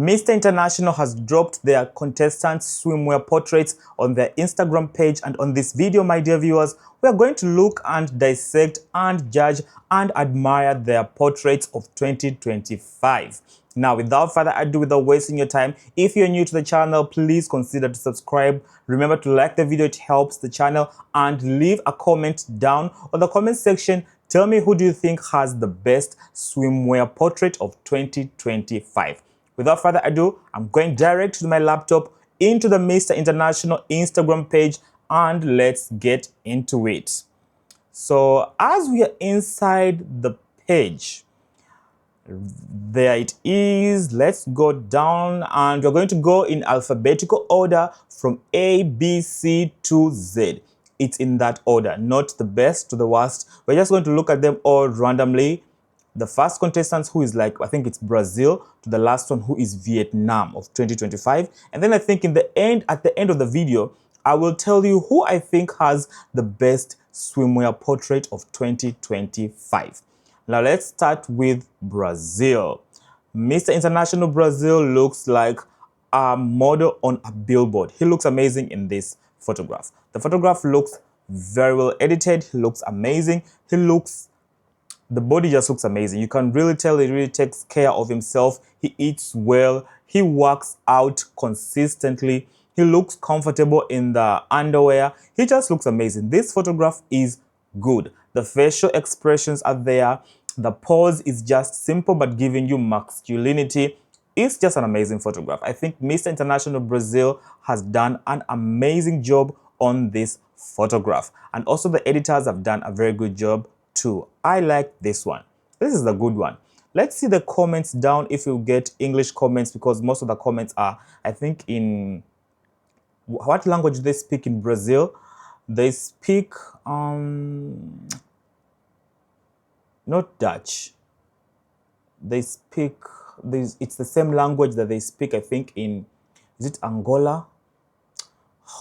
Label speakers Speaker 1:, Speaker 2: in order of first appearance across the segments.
Speaker 1: Mr. International has dropped their contestant swimwear portraits on their Instagram page, and on this video, my dear viewers, we are going to look and dissect and judge and admire their portraits of 2025. Now, without further ado, without wasting your time, if you're new to the channel, please consider to subscribe. Remember to like the video, it helps the channel, and leave a comment down on the comment section. Tell me, who do you think has the best swimwear portrait of 2025? Without further ado, I'm going direct to my laptop into the Mr. International Instagram page, and let's get into it. So as we are inside the page, there it is. Let's go down, and we're going to go in alphabetical order from A, B, C to Z. It's in that order, not the best to the worst. We're just going to look at them all randomly. The first contestant, who is like, I think it's Brazil, to the last one, who is Vietnam of 2025. And then I think at the end of the video, I will tell you who I think has the best swimwear portrait of 2025. Now let's start with Brazil. Mr. International Brazil looks like a model on a billboard. He looks amazing in this photograph. The photograph looks very well edited. He looks amazing. The body just looks amazing. You can really tell he really takes care of himself. He eats well. He works out consistently. He looks comfortable in the underwear. He just looks amazing. This photograph is good. The facial expressions are there. The pose is just simple but giving you masculinity. It's just an amazing photograph. I think Mr. International Brazil has done an amazing job on this photograph. And also the editors have done a very good job too. I like this one. This is the good one. Let's see the comments down if you get English comments, because most of the comments are, I think, in what language do they speak in Brazil? They speak not Dutch. They speak it's the same language that they speak, I think, in, is it Angola?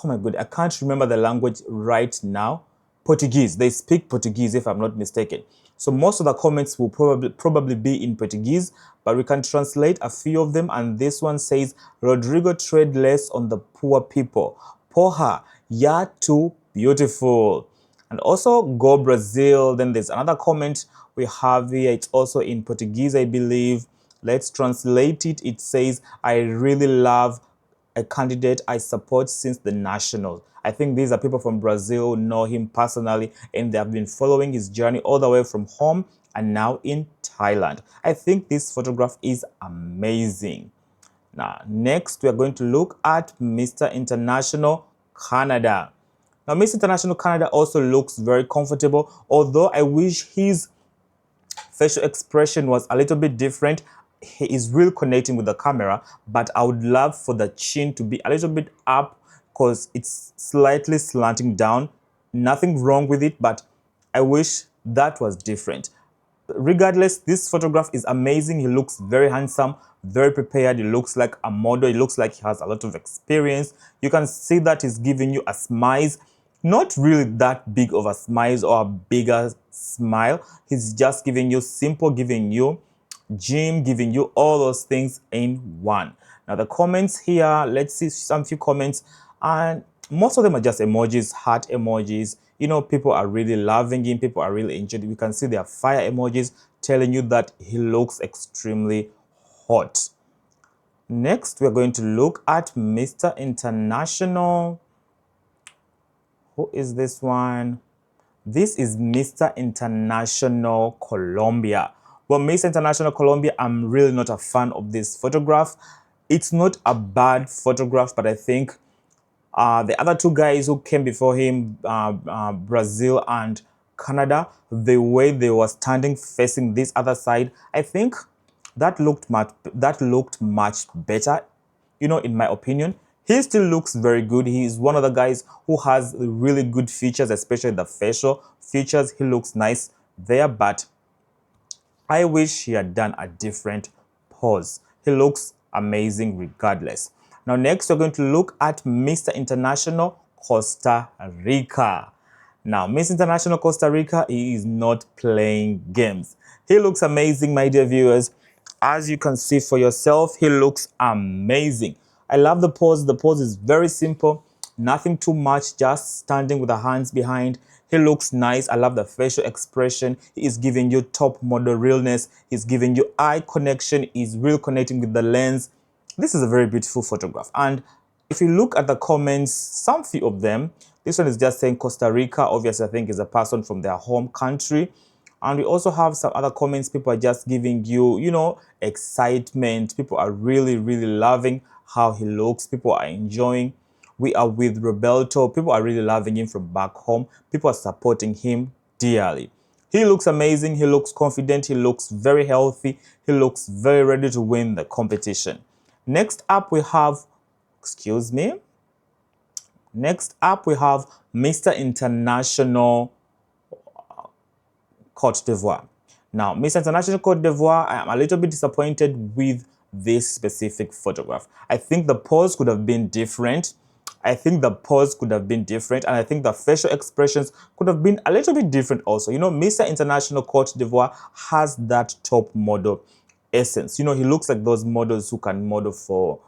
Speaker 1: Oh my god, I can't remember the language right now. Portuguese. They speak Portuguese, if I'm not mistaken. So most of the comments will probably be in Portuguese, but we can translate a few of them. And this one says, Rodrigo trade less on the poor people. Porra, ya too beautiful. And also go Brazil. Then there's another comment we have here. It's also in Portuguese, I believe. Let's translate it. It says, I really love a candidate I support since the Nationals. I think these are people from Brazil who know him personally, and they have been following his journey all the way from home and now in Thailand. I think this photograph is amazing. Now, next we are going to look at Mr. International Canada. Now, Mr. International Canada also looks very comfortable, although I wish his facial expression was a little bit different. He is really connecting with the camera, but I would love for the chin to be a little bit up, because it's slightly slanting down. Nothing wrong with it, but I wish that was different. Regardless, this photograph is amazing. He looks very handsome, very prepared. He looks like a model. He looks like he has a lot of experience. You can see that he's giving you a smile. Not really that big of a smile or a bigger smile. He's just giving you simple, giving you gym, giving you all those things in one. Now the comments here, let's see some few comments, and most of them are just emojis, heart emojis. You know, people are really loving him. People are really enjoying it. We can see their fire emojis telling you that he looks extremely hot. Next, we're going to look at Mr. International. Who is this one? This is Mr. International Colombia. Well, Mr. International Colombia, I'm really not a fan of this photograph. It's not a bad photograph, but I think the other two guys who came before him, Brazil and Canada, the way they were standing facing this other side, I think that looked much better, you know, in my opinion. He still looks very good. He is one of the guys who has really good features, especially the facial features. He looks nice there, but I wish he had done a different pose. He looks amazing regardless. Now next we're going to look at Mr. International Costa Rica. Now Mr. International Costa Rica, he is not playing games. He looks amazing, my dear viewers. as you can see for yourself, he looks amazing. I love the pose. The pose is very simple, nothing too much, just standing with the hands behind. He looks nice. I love the facial expression. He is giving you top model realness. He's giving you eye connection. He's real connecting with the lens. This is a very beautiful photograph. And if you look at the comments, some few of them, this one is just saying Costa Rica. Obviously, I think is a person from their home country. And we also have some other comments. People are just giving you, excitement. People are really, really loving how he looks. People are enjoying. We are with Roberto. People are really loving him from back home. People are supporting him dearly. He looks amazing. He looks confident. He looks very healthy. He looks very ready to win the competition. Next up, we have, excuse me. Next up, we have Mr. International Côte d'Ivoire. Now, Mr. International Côte d'Ivoire, I am a little bit disappointed with this specific photograph. I think the pose could have been different. And I think the facial expressions could have been a little bit different also. Mr. International Côte d'Ivoire has that top model essence. He looks like those models who can model for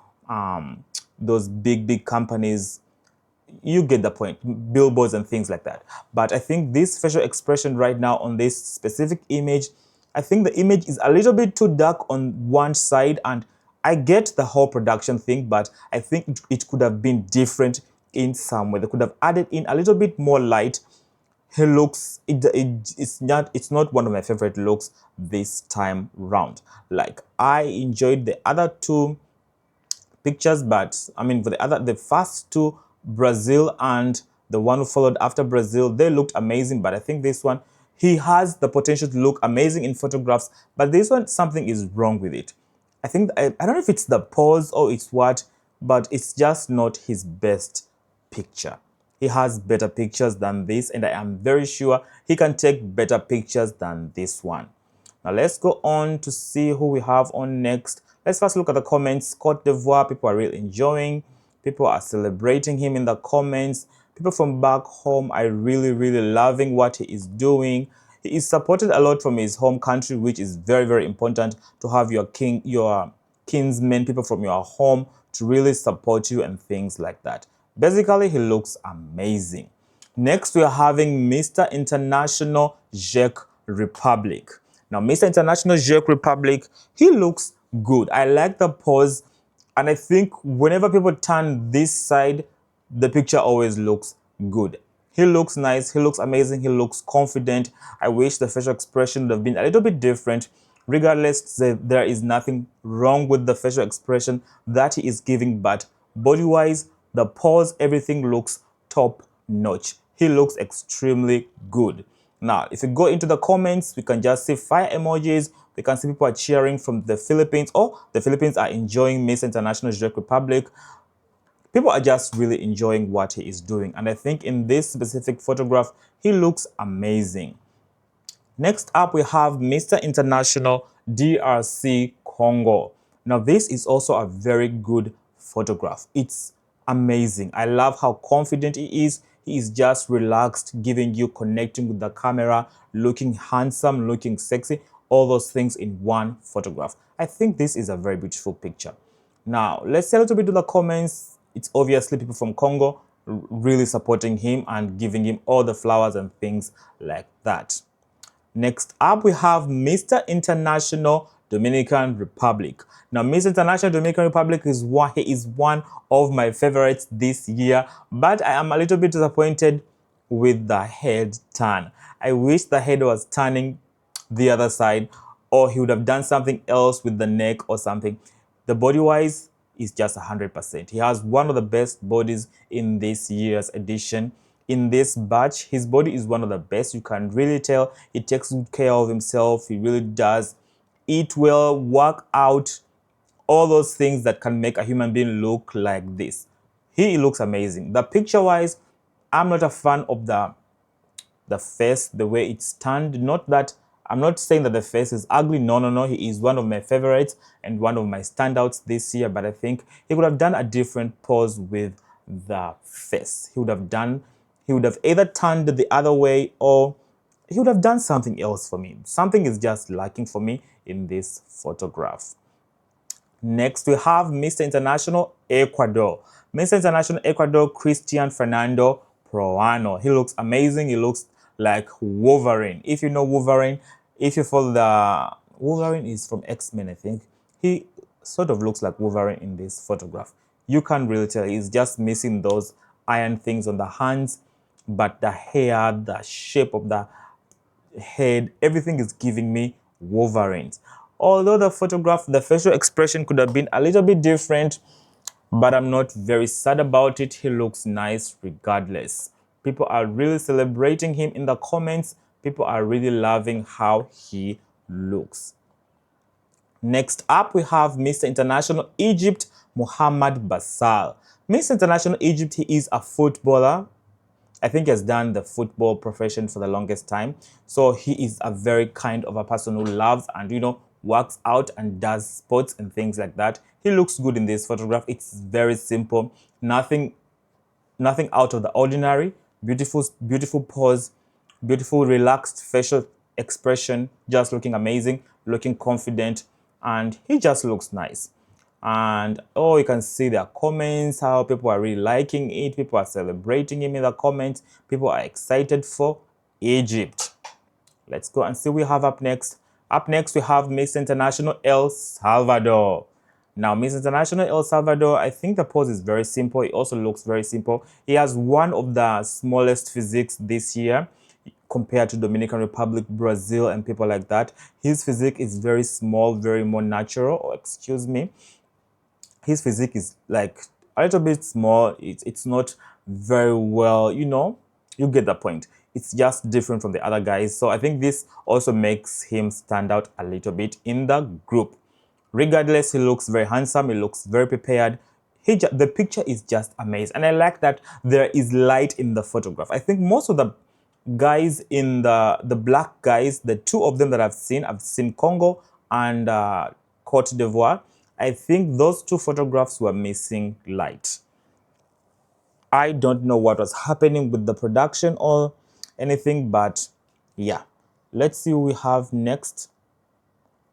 Speaker 1: those big companies. You get the point, billboards and things like that. But I think this facial expression right now on this specific image, I think the image is a little bit too dark on one side, and I get the whole production thing, but I think it could have been different in some way. They could have added in a little bit more light. He looks, it's not one of my favorite looks this time round. Like, I enjoyed the other two pictures, but I mean, for the first two, Brazil and the one who followed after Brazil, they looked amazing. But I think this one, he has the potential to look amazing in photographs, but this one, something is wrong with it. I think, I don't know if it's the pose or it's what, but it's just not his best picture. He has better pictures than this, and I am very sure he can take better pictures than this one. Now let's go on to see who we have on next. Let's first look at the comments. Côte d'Ivoire, people are really enjoying. People are celebrating him in the comments. People from back home are really, really loving what he is doing. He is supported a lot from his home country, which is very, very important to have your kinsmen, people from your home to really support you and things like that. Basically, he looks amazing. Next, we are having Mr. International Czech Republic. Now, Mr. International Czech Republic, he looks good. I like the pose. And I think whenever people turn this side, the picture always looks good. He looks nice. He looks amazing. He looks confident. I wish the facial expression would have been a little bit different. Regardless, there is nothing wrong with the facial expression that he is giving, but body-wise, the pose, everything looks top notch. He looks extremely good. Now, if you go into the comments, we can just see fire emojis. We can see people are cheering from the Philippines. Oh, the Philippines are enjoying Miss International Czech Republic. People are just really enjoying what he is doing. And I think in this specific photograph, he looks amazing. Next up, we have Mr. International DRC Congo. Now, this is also a very good photograph. It's amazing. I love how confident he is. He is just relaxed, giving you, connecting with the camera, looking handsome, looking sexy, all those things in one photograph. I think this is a very beautiful picture. Now, let's see a little bit to the comments. It's obviously people from Congo really supporting him and giving him all the flowers and things like that. Next up, we have Mr. International Dominican Republic. Now, Mr. International Dominican Republic is one of my favorites this year, but I am a little bit disappointed with the head turn. I wish the head was turning the other side, or he would have done something else with the neck or something. The body-wise is just 100%. He has one of the best bodies in this year's edition. In this batch, his body is one of the best. You can really tell he takes good care of himself. He really does eat well, work out, all those things that can make a human being look like this. He looks amazing. The picture-wise, I'm not a fan of the face, the way it's turned. Not that I'm not saying that the face is ugly. No. He is one of my favorites and one of my standouts this year. But I think he could have done a different pose with the face. He would have either turned the other way, or he would have done something else for me. Something is just lacking for me in this photograph. Next, we have Mr. International Ecuador. Mr. International Ecuador, Cristian Fernando Proaño. He looks amazing. He looks like Wolverine. If you know Wolverine, if you follow the... Wolverine is from X-Men, I think. He sort of looks like Wolverine in this photograph. You can't really tell. He's just missing those iron things on the hands, but the hair, the shape of the head, everything is giving me Wolverines. Although the photograph, the facial expression could have been a little bit different, but I'm not very sad about it. He looks nice regardless. People are really celebrating him in the comments. People are really loving how he looks. Next up, we have Mr. International Egypt, Mohamed Basal. Mr. International Egypt, he is a footballer. I think he has done the football profession for the longest time. So he is a very kind of a person who loves and, you know, works out and does sports and things like that. He looks good in this photograph. It's very simple. Nothing out of the ordinary. Beautiful pose, beautiful relaxed facial expression, just looking amazing, looking confident, and he just looks nice. And oh, you can see their comments, how people are really liking it. People are celebrating him in the comments. People are excited for Egypt. Let's go and see what we have up next. Up next, we have Miss International El Salvador. Now, Miss International El Salvador, I think the pose is very simple. It also looks very simple. He has one of the smallest physiques this year compared to Dominican Republic, Brazil, and people like that. His physique is very small, very more natural. Oh, excuse me. His physique is like a little bit small. It's not very well, you know, you get the point. It's just different from the other guys. So I think this also makes him stand out a little bit in the group. Regardless, he looks very handsome. He looks very prepared. The picture is just amazing. And I like that there is light in the photograph. I think most of the guys in the black guys, the two of them that I've seen Congo and Cote d'Ivoire, I think those two photographs were missing light. I don't know what was happening with the production or anything, but yeah. Let's see who we have next.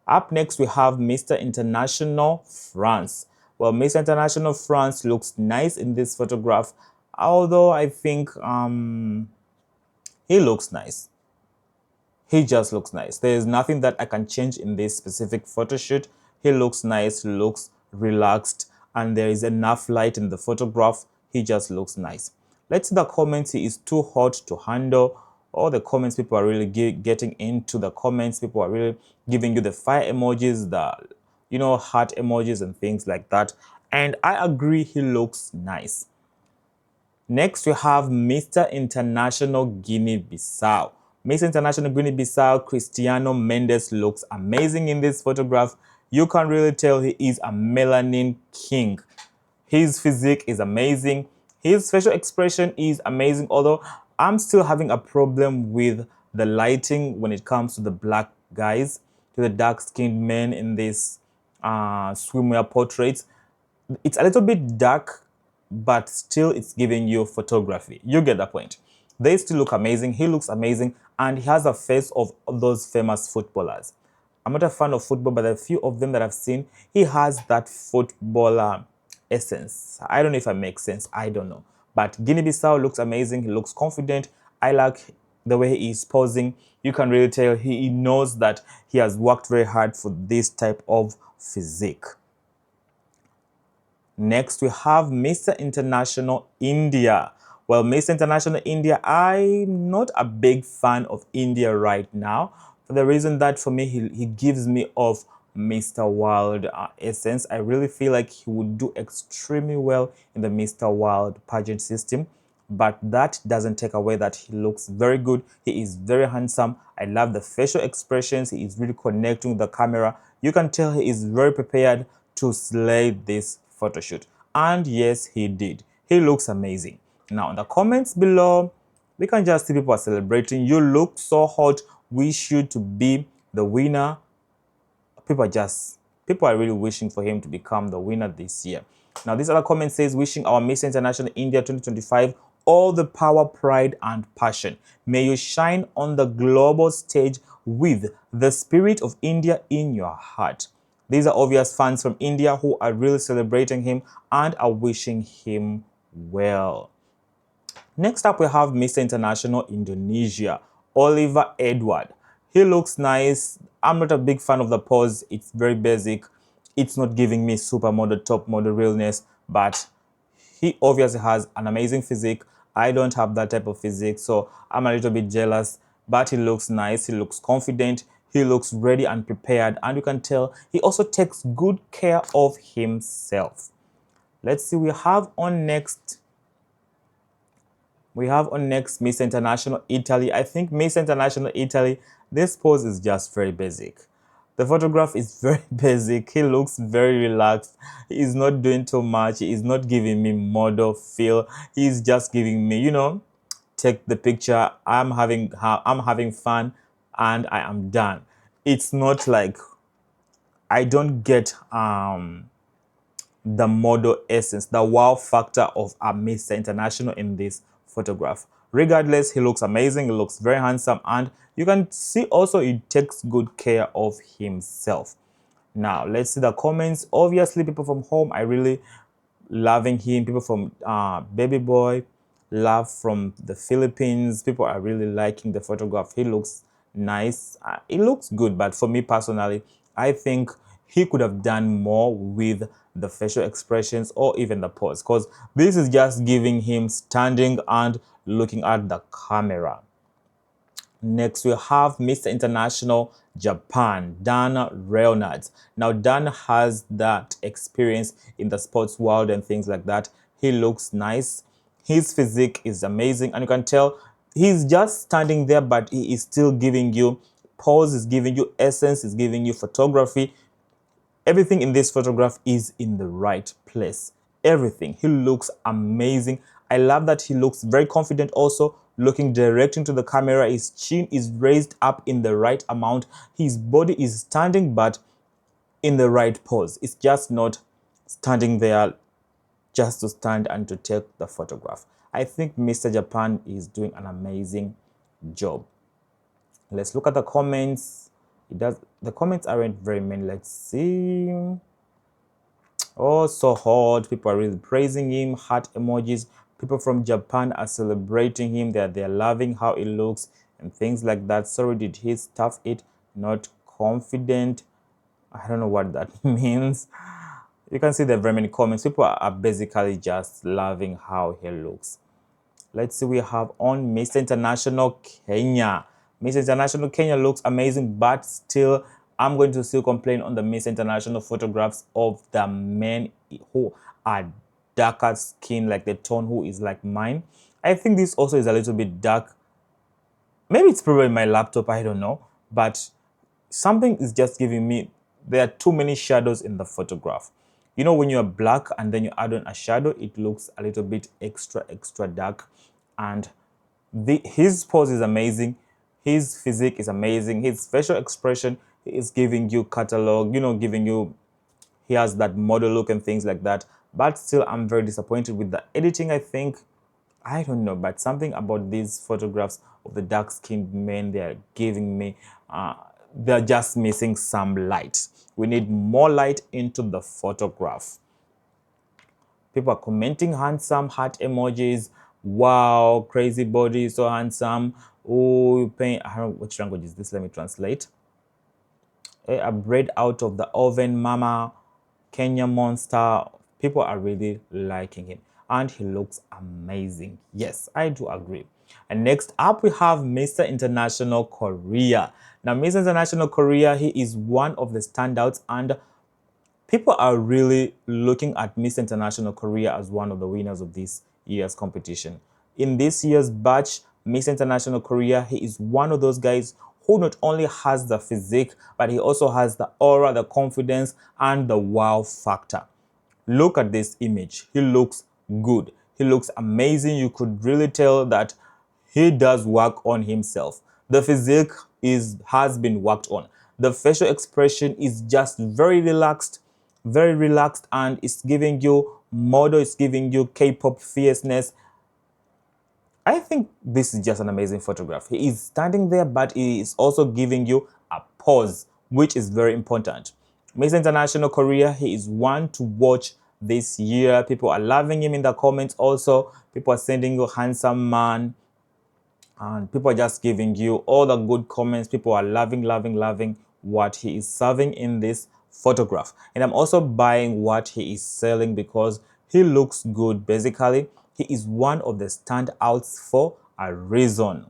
Speaker 1: Up next, we have Mr. International France. Well, Mr. International France looks nice in this photograph, although I think he looks nice. He just looks nice. There is nothing that I can change in this specific photo shoot. He looks nice, looks relaxed, and there is enough light in the photograph. He just looks nice. Let's see the comments. He is too hot to handle. All the comments, people are really getting into the comments. People are really giving you the fire emojis, the, you know, heart emojis and things like that. And I agree, he looks nice. Next, we have Mr. International Guinea-Bissau. Mr. International Guinea-Bissau, Cristiano Mendes looks amazing in this photograph. You can really tell he is a melanin king. His physique is amazing. His facial expression is amazing, although I'm still having a problem with the lighting when it comes to the black guys, to the dark-skinned men in this swimwear portraits. It's a little bit dark, but still it's giving you photography. You get the point. They still look amazing. He looks amazing, and he has a face of those famous footballers. I'm not a fan of football, but a few of them that I've seen, he has that footballer essence. I don't know if I make sense. I don't know. But Guinea-Bissau looks amazing. He looks confident. I like the way he is posing. You can really tell he knows that he has worked very hard for this type of physique. Next, we have Mr. International India. Well, Mr. International India, I'm not a big fan of India right now, for the reason that for me, he gives me off Mr. World essence. I really feel like he would do extremely well in the Mr. World pageant system, but that doesn't take away that he looks very good. He is very handsome. I love the facial expressions. He is really connecting with the camera. You can tell he is very prepared to slay this photo shoot. And yes, he did. He looks amazing. Now, in the comments below, we can just see people are celebrating. You look so hot. Wish you to be the winner. People are really wishing for him to become the winner this year. Now, this other comment says, wishing our Miss International India 2025 all the power, pride, and passion. May you shine on the global stage with the spirit of India in your heart. These are obvious fans from India who are really celebrating him and are wishing him well. Next up, we have Mr. International Indonesia, Oliver Edward. He looks nice. I'm not a big fan of the pose. It's very basic. It's not giving me supermodel, top model realness, but he obviously has an amazing physique. I don't have that type of physique, so I'm a little bit jealous, but he looks nice. He looks confident. He looks ready and prepared, and you can tell he also takes good care of himself. Let's see, we have on next Miss International Italy. I think Miss International Italy, this pose is just very basic. The photograph is very basic. He looks very relaxed. He is not doing too much. He is not giving me model feel. He is just giving me, take the picture. I'm having fun and I am done. It's not like I don't get the model essence, the wow factor of a Mr. International in this photograph. Regardless, he looks amazing, he looks very handsome, and you can see also he takes good care of himself. Now, let's see the comments. Obviously, people from home are really loving him. People from Baby Boy, love from the Philippines. People are really liking the photograph. He looks nice. It looks good, but for me personally, I think he could have done more with the facial expressions or even the pose, because this is just giving him standing and looking at the camera. Next, we have Mr. International Japan, Dan Reynolds. Now, Dan has that experience in the sports world and things like that. He looks nice. His physique is amazing, and you can tell he's just standing there, but he is still giving you pose, is giving you essence, is giving you photography. Everything in this photograph is in the right place. Everything. He looks amazing. I love that he looks very confident also, looking direct into the camera. His chin is raised up in the right amount. His body is standing but in the right pose. It's just not standing there just to stand and to take the photograph. I think Mr. Japan is doing an amazing job. Let's look at the comments. The comments aren't very many. Let's see. Oh, so hot. People are really praising him. Heart emojis. People from Japan are celebrating him. They're loving how it looks and things like that. Sorry, did he stuff it? Not confident. I don't know what that means. You can see there are very many comments. People are basically just loving how he looks. Let's see, we have on Mr. International Kenya. Mr. International Kenya looks amazing, but still, I'm going to still complain on the Mr. International photographs of the men who are darker skin, like the tone who is like mine. I think this also is a little bit dark. Maybe it's probably my laptop, I don't know. But something is just giving me, there are too many shadows in the photograph. You know, when you're black and then you add on a shadow, it looks a little bit extra dark. And his pose is amazing. His physique is amazing. His facial expression is giving you catalog, giving you, he has that model look and things like that. But still, I'm very disappointed with the editing, I think. I don't know, but something about these photographs of the dark-skinned men, they're giving me, they're just missing some light. We need more light into the photograph. People are commenting handsome, heart emojis. Wow, crazy body, so handsome. Oh, pain. I don't know which language is this. Let me translate. A bread out of the oven, mama, Kenya monster. People are really liking him, and he looks amazing. Yes, I do agree. And next up, we have Mr. International Korea. Now, Mr. International Korea, he is one of the standouts, and people are really looking at Mr. International Korea as one of the winners of this year's competition. In this year's batch, Mr. International Korea, he is one of those guys who not only has the physique, but he also has the aura, the confidence, and the wow factor. Look at this image. He looks good. He looks amazing. You could really tell that he does work on himself. The physique has been worked on. The facial expression is just very relaxed, and it's giving you model, it's giving you K-pop fierceness. I think this is just an amazing photograph. He is standing there, but he is also giving you a pose, which is very important. Miss International Korea, he is one to watch this year. People are loving him in the comments also. People are sending you handsome man. And people are just giving you all the good comments. People are loving what he is serving in this photograph. And I'm also buying what he is selling because he looks good. Basically, he is one of the standouts for a reason.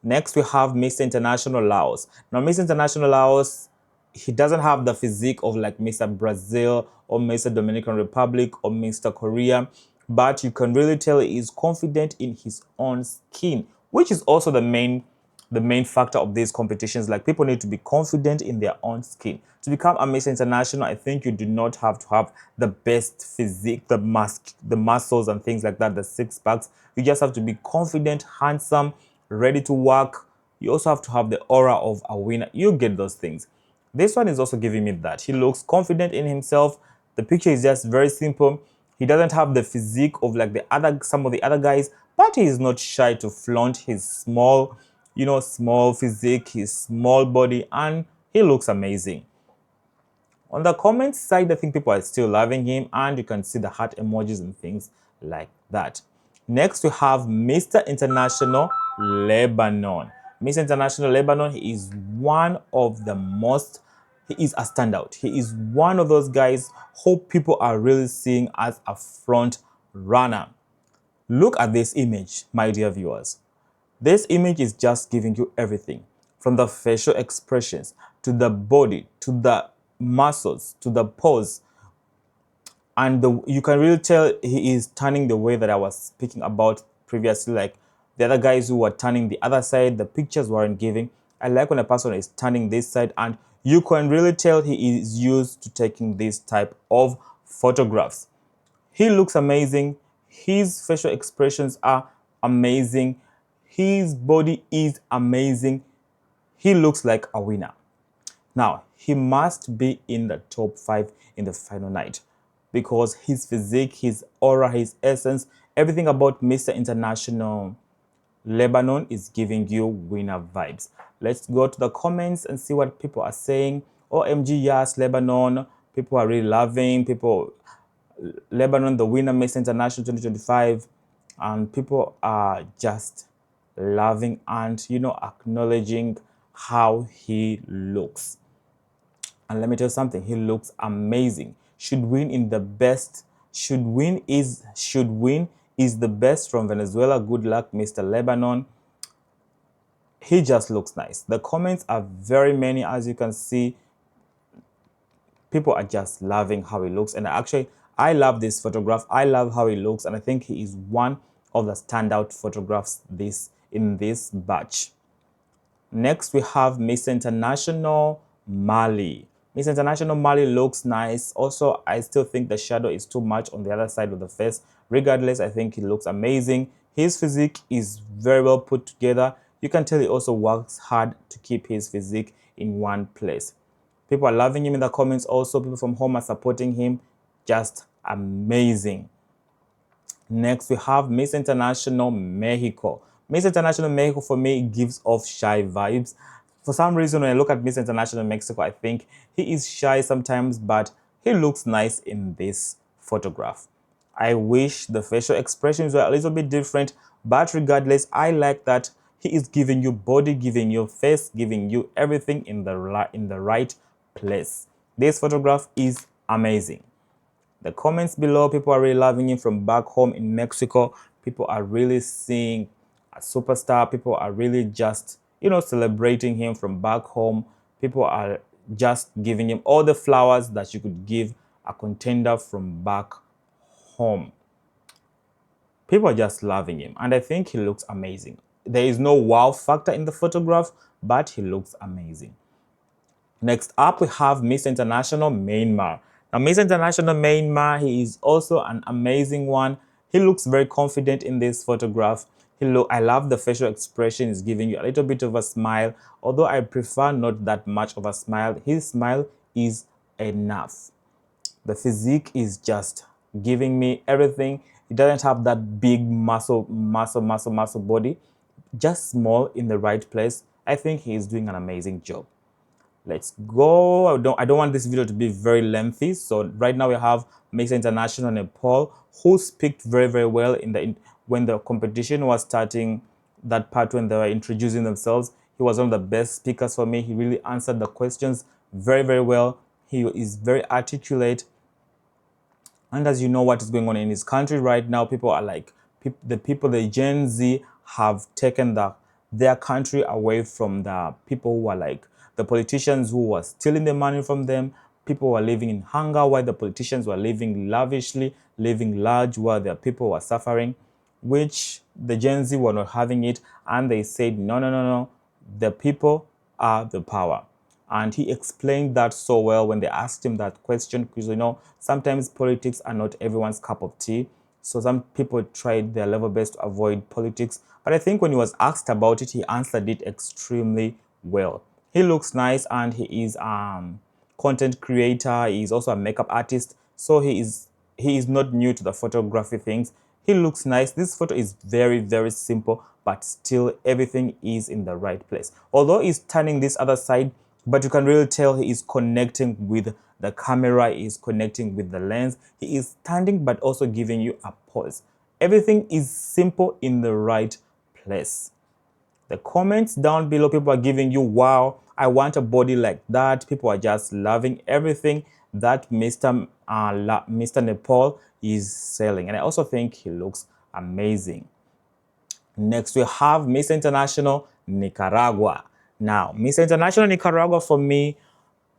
Speaker 1: Next, we have Mr. International Laos. Now, Mr. International Laos, he doesn't have the physique of like Mr. Brazil or Mr. Dominican Republic or Mr. Korea, but you can really tell he is confident in his own skin, which is also the main factor of these competitions. Like, people need to be confident in their own skin. To become a Mr. International, I think you do not have to have the best physique, the muscles and things like that, the six packs. You just have to be confident, handsome, ready to work. You also have to have the aura of a winner. You get those things. This one is also giving me that. He looks confident in himself. The picture is just very simple. He doesn't have the physique of like some of the other guys, but he is not shy to flaunt his small physique, his small body, and he looks amazing. On the comments side, I think people are still loving him, and you can see the heart emojis and things like that. Next, we have Mr. International Lebanon. Mr. International Lebanon, he is one of the most, he is a standout. He is one of those guys who people are really seeing as a front runner. Look at this image, my dear viewers. This image is just giving you everything, from the facial expressions, to the body, to the muscles, to the pose. And you can really tell he is turning the way that I was speaking about previously. Like the other guys who were turning the other side, the pictures weren't giving. I like when a person is turning this side, and you can really tell he is used to taking this type of photographs. He looks amazing. His facial expressions are amazing. His body is amazing. He looks like a winner. Now, he must be in the top 5 in the final night because his physique, his aura, his essence, everything about Mr. International Lebanon is giving you winner vibes. Let's go to the comments and see what people are saying. OMG, yes, Lebanon. People are really loving. Lebanon, the winner, Mr. International 2025. And people are just loving and, acknowledging how he looks. And let me tell you something, he looks amazing. Should win is the best from Venezuela. Good luck, Mr. Lebanon. He just looks nice. The comments are very many, as you can see. People are just loving how he looks. And I love this photograph. I love how he looks. And I think he is one of the standout photographs in this batch. Next, we have Miss International Mali. Miss International Mali looks nice. Also, I still think the shadow is too much on the other side of the face. Regardless, I think he looks amazing. His physique is very well put together. You can tell he also works hard to keep his physique in one place. People are loving him in the comments also. People from home are supporting him. Just amazing. Next, we have Miss International Mexico. Miss International Mexico, for me, gives off shy vibes. For some reason, when I look at Miss International Mexico, I think he is shy sometimes, but he looks nice in this photograph. I wish the facial expressions were a little bit different, but regardless, I like that he is giving you body, giving you face, giving you everything in the right place. This photograph is amazing. The comments below, people are really loving him from back home in Mexico. People are really seeing a superstar. People are really just, celebrating him from back home. People are just giving him all the flowers that you could give a contender from back home. People are just loving him, and I think he looks amazing. There is no wow factor in the photograph, but he looks amazing. Next up, we have Miss International Myanmar. Now, Miss International Myanmar, he is also an amazing one. He looks very confident in this photograph. I love the facial expression. He's giving you a little bit of a smile, although I prefer not that much of a smile. His smile is enough. The physique is just giving me everything. He doesn't have that big muscle body, just small in the right place. I think he is doing an amazing job. Let's go. I don't want this video to be very lengthy. So right now we have Mr. International Nepal, who speak very well when the competition was starting. That part when they were introducing themselves, he was one of the best speakers for me. He really answered the questions very well. He is very articulate. And as you know what is going on in his country right now, people are like, the Gen Z have taken their country away from the people who are like the politicians who were stealing the money from them. People were living in hunger while the politicians were living lavishly, living large while their people were suffering, which the Gen Z were not having it. And they said, no, the people are the power. And he explained that so well when they asked him that question, because sometimes politics are not everyone's cup of tea. So some people tried their level best to avoid politics. But I think when he was asked about it, he answered it extremely well. He looks nice, and he is content creator. He is also a makeup artist. So he is not new to the photography things. He looks nice. This photo is very simple, but still everything is in the right place. Although he's turning this other side, but you can really tell he is connecting with the camera, he is connecting with the lens. He is standing but also giving you a pose. Everything is simple in the right place. The comments down below, people are giving you, wow, I want a body like that. People are just loving everything that Mr. Nepal is selling. And I also think he looks amazing. Next, we have Mr. International Nicaragua. Now, Mr. International Nicaragua, for me,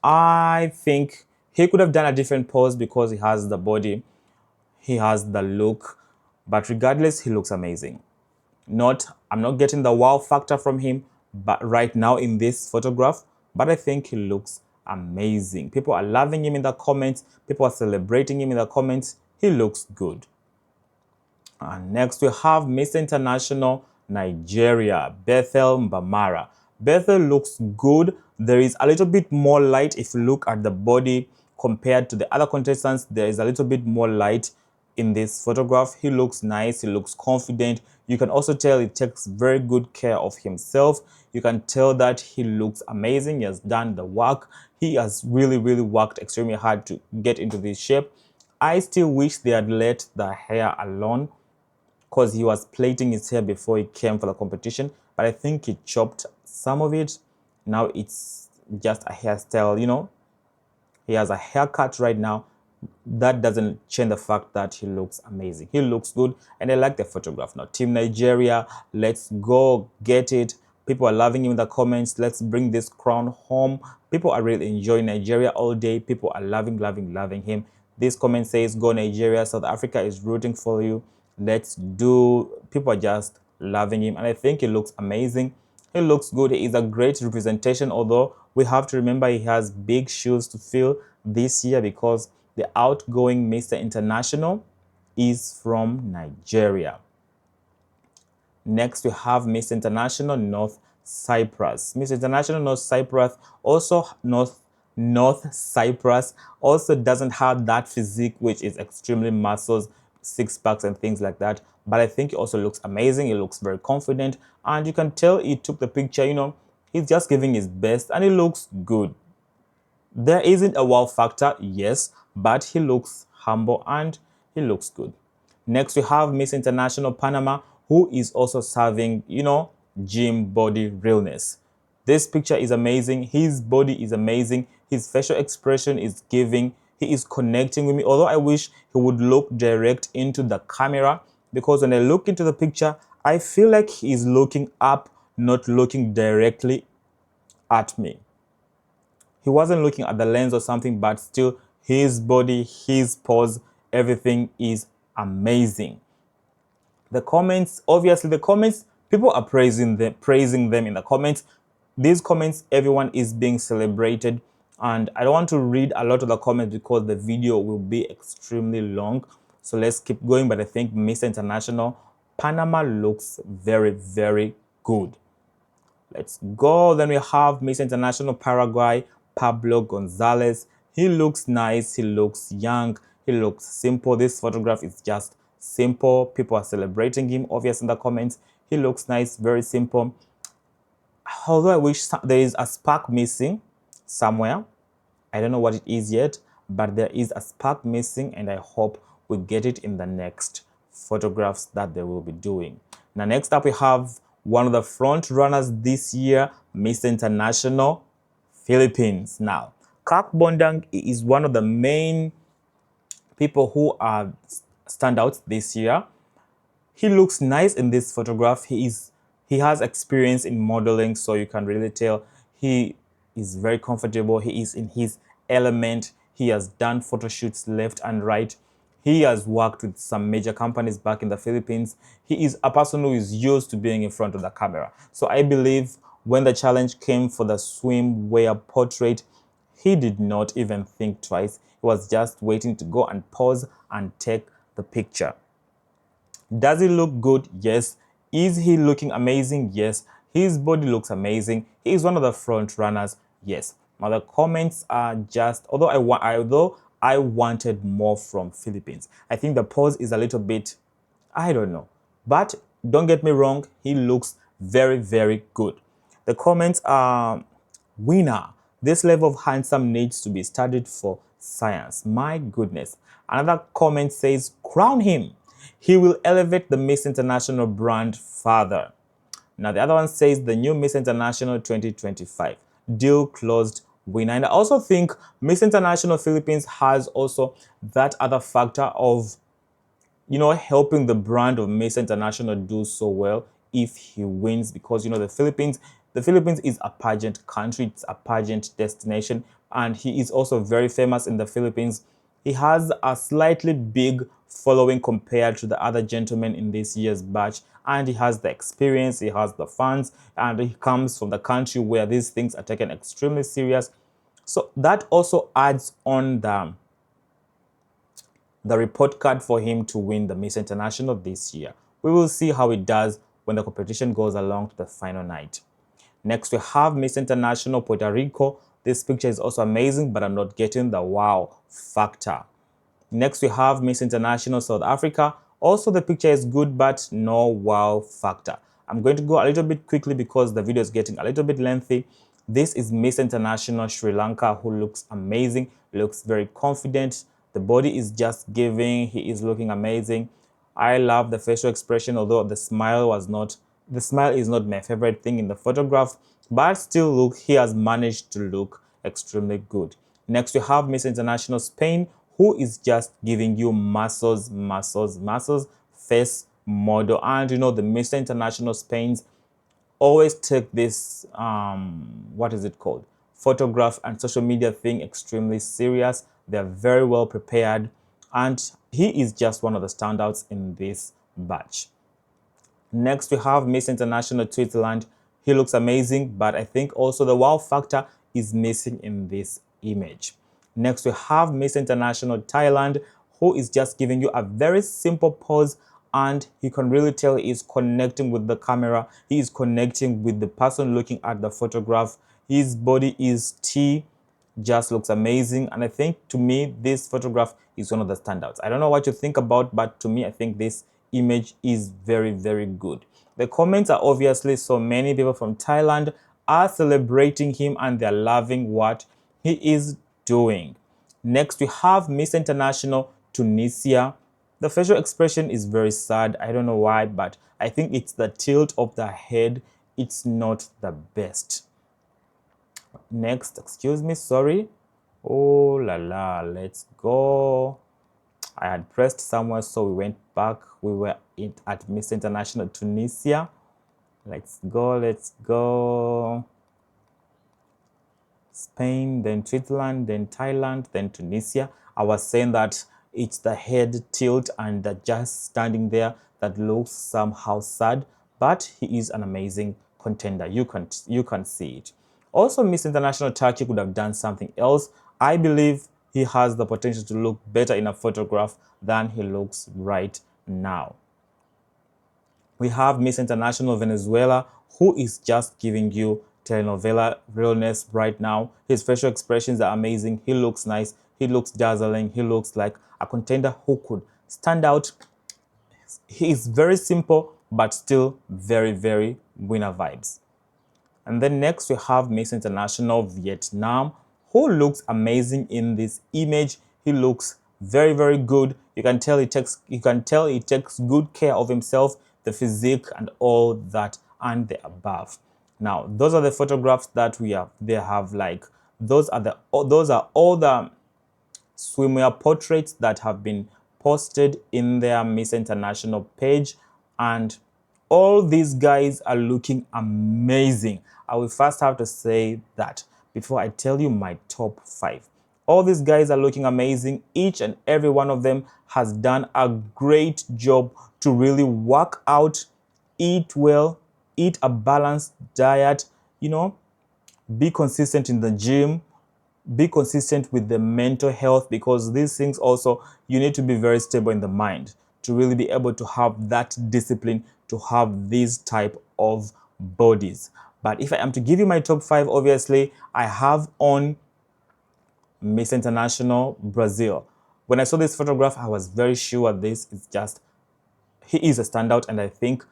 Speaker 1: I think he could have done a different pose because he has the body, he has the look, but regardless, he looks amazing. I'm not getting the wow factor from him, but right now in this photograph, but I think he looks amazing. People are loving him in the comments. People are celebrating him in the comments. He looks good. And next we have Mr. International Nigeria, Bethel Mbamara. Bethel looks good. There is a little bit more light if you look at the body compared to the other contestants. There is a little bit more light in this photograph. He looks nice. He looks confident. You can also tell he takes very good care of himself. You can tell that he looks amazing. He has done the work. He has really worked extremely hard to get into this shape. I still wish they had let the hair alone, because he was plaiting his hair before he came for the competition, but I think he chopped some of it. Now it's just a hairstyle, He has a haircut right now. That doesn't change the fact that he looks amazing. He looks good, and I like the photograph. Now, Team Nigeria, let's go get it. People are loving him in the comments. Let's bring this crown home. People are really enjoying Nigeria all day. People are loving him. This comment says, go Nigeria. South Africa is rooting for you. Let's do. People are just loving him, and I think he looks amazing. He looks good. He is a great representation, although we have to remember he has big shoes to fill this year because the outgoing Mr. International is from Nigeria. Next, we have Mr. International North Cyprus. Mr. International North Cyprus, also North Cyprus, also doesn't have that physique, which is extremely muscles, six packs and things like that. But I think he also looks amazing. He looks very confident, and you can tell he took the picture, he's just giving his best, and he looks good. There isn't a wow factor, yes, but he looks humble and he looks good. Next, we have Miss International Panama, who is also serving, gym body realness. This picture is amazing. His body is amazing. His facial expression is giving. He is connecting with me. Although I wish he would look direct into the camera, because when I look into the picture, I feel like he is looking up, not looking directly at me. He wasn't looking at the lens or something, but still his body, his pose, everything is amazing. The comments, obviously the comments, people are praising them in the comments. These comments, everyone is being celebrated, and I don't want to read a lot of the comments because the video will be extremely long. So let's keep going, but I think Mr. International Panama looks very good. Let's go. Then we have Mr. International Paraguay, Pablo Gonzalez. He looks nice. He looks young. He looks simple. This photograph is just simple. People are celebrating him, obvious in the comments. He looks nice, very simple. Although I wish there is a spark missing somewhere. I don't know what it is yet, but there is a spark missing, and I hope we get it in the next photographs that they will be doing. Now, next up, we have one of the front runners this year, Miss International Philippines. Now, Kirk Bondad is one of the main people who are standouts this year. He looks nice in this photograph. He has experience in modeling, so you can really tell he is very comfortable. He is in his element. He has done photo shoots left and right. He has worked with some major companies back in the Philippines. He is a person who is used to being in front of the camera. So I believe when the challenge came for the swimwear portrait, he did not even think twice. He was just waiting to go and pose and take the picture. Does he look good? Yes. Is he looking amazing? Yes. His body looks amazing. He is one of the front runners. Yes. Now the comments are just, although I wanted more from Philippines. I think the pose is a little bit, I don't know. But don't get me wrong, he looks very, very good. The comments are, winner. This level of handsome needs to be studied for science. My goodness. Another comment says, crown him. He will elevate the Miss International brand further. Now, the other one says the new Miss International 2025. Deal closed, winner. And I also think Miss International Philippines has also that other factor of, you know, helping the brand of Miss International do so well if he wins, because, you know, the Philippines is a pageant country. It's a pageant destination. And he is also very famous in the Philippines. He has a slightly big following compared to the other gentlemen in this year's batch, and he has the experience, he has the funds, and he comes from the country where these things are taken extremely serious. So that also adds on the report card for him to win the Miss International this year. We will see how it does when the competition goes along to the final night. Next, we have Miss International Puerto Rico. This picture is also amazing, but I'm not getting the wow factor. Next, we have Miss International South Africa. Also, the picture is good, but no wow factor. I'm going to go a little bit quickly because the video is getting a little bit lengthy. This is Miss International Sri Lanka, who looks amazing, looks very confident. The body is just giving. He is looking amazing. I love the facial expression, although the smile is not my favorite thing in the photograph, but still look, he has managed to look extremely good. Next, we have Miss International Spain, who is just giving you muscles, face model. And you know, the Miss International Spain's always take this, what is it called? Photograph and social media thing extremely serious. They're very well prepared. And he is just one of the standouts in this batch. Next, we have Miss International Switzerland. He looks amazing, but I think also the wow factor is missing in this image. Next, we have Miss International Thailand, who is just giving you a very simple pose, and you can really tell he is connecting with the camera. He is connecting with the person looking at the photograph. His body is T, just looks amazing. And I think, to me, this photograph is one of the standouts. I don't know what you think about, but to me, I think this image is very, very good. The comments are obviously, so many people from Thailand are celebrating him and they're loving what he is doing. Next, we have Miss International Tunisia. The facial expression is very sad. I don't know why, but I think it's the tilt of the head. It's not the best. Next, excuse me, sorry. Oh la la, let's go. I had pressed somewhere, so we went back. We were at Miss International Tunisia. Let's go. Spain, then Switzerland, then Thailand, then Tunisia. I was saying that it's the head tilt and the just standing there that looks somehow sad, but he is an amazing contender. You can see it. Also, Miss International Turkey could have done something else. I believe he has the potential to look better in a photograph than he looks right now. We have Miss International Venezuela, who is just giving you telenovela realness right now. His facial expressions are amazing. He looks nice. He looks dazzling. He looks like a contender who could stand out He is very simple, but still very, very winner vibes. And then next we have Miss International Vietnam, who looks amazing in this image. He looks very, very good. You can tell he takes good care of himself, the physique and all that and the above. Now, those are the photographs that we have. They have like those are all the swimwear portraits that have been posted in their Miss International page, and all these guys are looking amazing. I will first have to say that before I tell you my top 5. All these guys are looking amazing. Each and every one of them has done a great job to really work out, eat well, eat a balanced diet, be consistent in the gym, be consistent with the mental health, because these things also, you need to be very stable in the mind to really be able to have that discipline to have these type of bodies. But if I am to give you my top 5, obviously I have on Miss International Brazil. When I saw this photograph, I was very sure he is a standout, and I think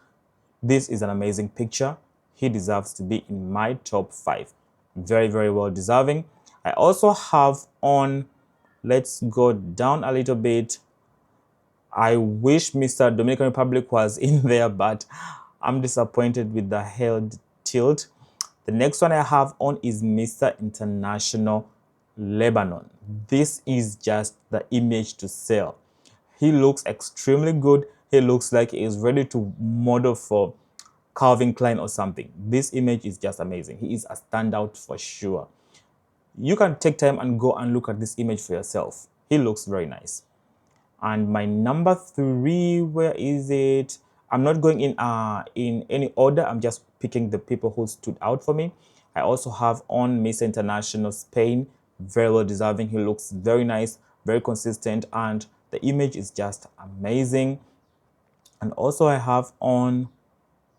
Speaker 1: this is an amazing picture. He deserves to be in my top 5. Very, very well deserving. I also have on, let's go down a little bit. I wish Mr. Dominican Republic was in there, but I'm disappointed with the head tilt. The next one I have on is Mr. International Lebanon. This is just the image to sell. He looks extremely good. He looks like he is ready to model for Calvin Klein or something. This image is just amazing. He is a standout for sure. You can take time and go and look at this image for yourself. He looks very nice. And my number 3, where is it? I'm not going in any order. I'm just picking the people who stood out for me. I also have on Miss International Spain. Very well deserving. He looks very nice, very consistent, and the image is just amazing. And also I have on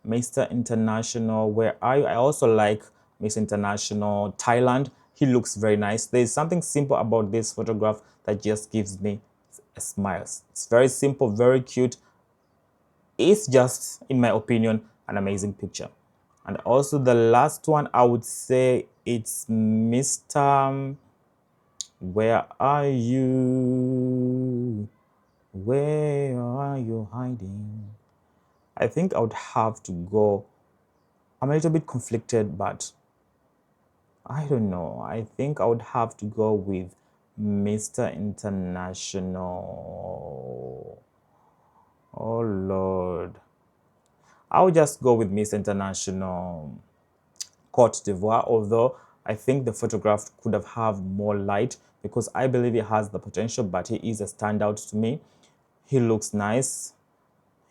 Speaker 1: Mr. International, where I also like Miss International Thailand. He looks very nice. There's something simple about this photograph that just gives me a smile. It's very simple, very cute. It's just, in my opinion, an amazing picture. And also the last one, I would say it's Mr. Where are you? Where are you hiding? I think I would have to go. I'm a little bit conflicted, but I don't know. I think I would have to go with Mr. International. Oh, Lord. I'll just go with Miss International Côte d'Ivoire, although I think the photograph could have more light, because I believe he has the potential, but he is a standout to me. He looks nice.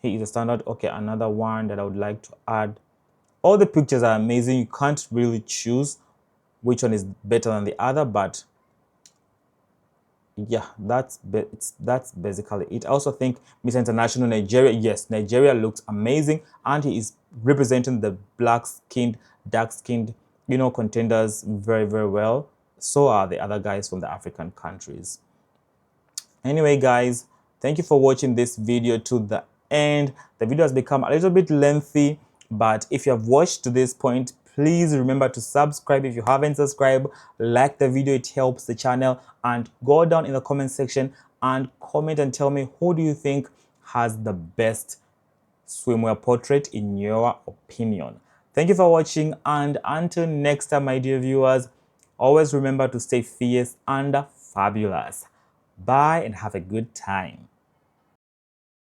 Speaker 1: He is a standout. Okay, another one that I would like to add. All the pictures are amazing. You can't really choose which one is better than the other, but yeah, that's basically it. I also think Miss International Nigeria, yes, Nigeria looks amazing, and he is representing the black-skinned, dark-skinned, contenders very, very well. So are the other guys from the African countries. Anyway, guys, thank you for watching this video to the end. The video has become a little bit lengthy, but if you have watched to this point, please remember to subscribe if you haven't subscribed. Like the video, it helps the channel, and go down in the comment section and comment and tell me, who do you think has the best swimwear portrait in your opinion. Thank you for watching, and until next time, my dear viewers, always remember to stay fierce and fabulous. Bye and have a good time.